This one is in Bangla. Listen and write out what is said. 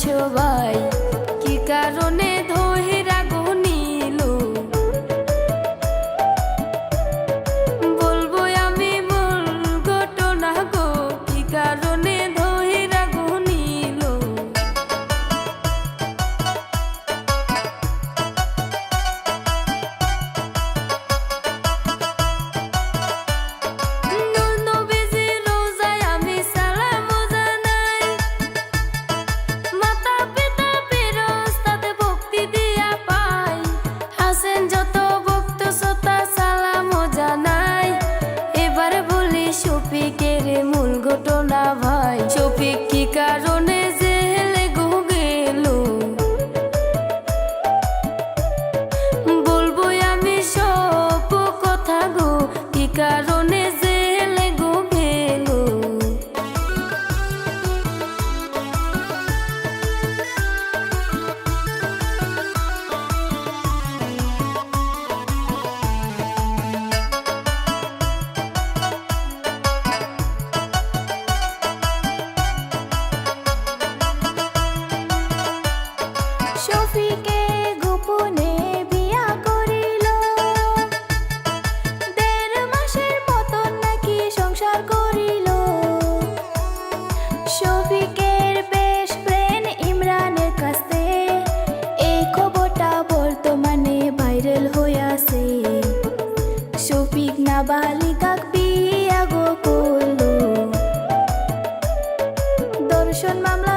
সবাই কি কারণে ধইরা গো নিল বলবো আমি মূল ঘটনা গো কি কারণে ধইরা গো নিল শফিকের মূল ঘটনা ভাই শফিক কি কারণে জেলে গো গেল বলবো আমি সব কথা গো কি কারণে জেলে গো গেল শফিকে গোপনে বিয়া করিল ১.৫ মাসের মতন নাকি সংসার করিল শফিকের বেস্ট ফ্রেন্ড ইমরানের কাছে এই খবরটা বর্তমানে ভাইরাল হইয়াছে শফিক নাবালিকাক বিয়া গো করল ধর্ষণ মামলা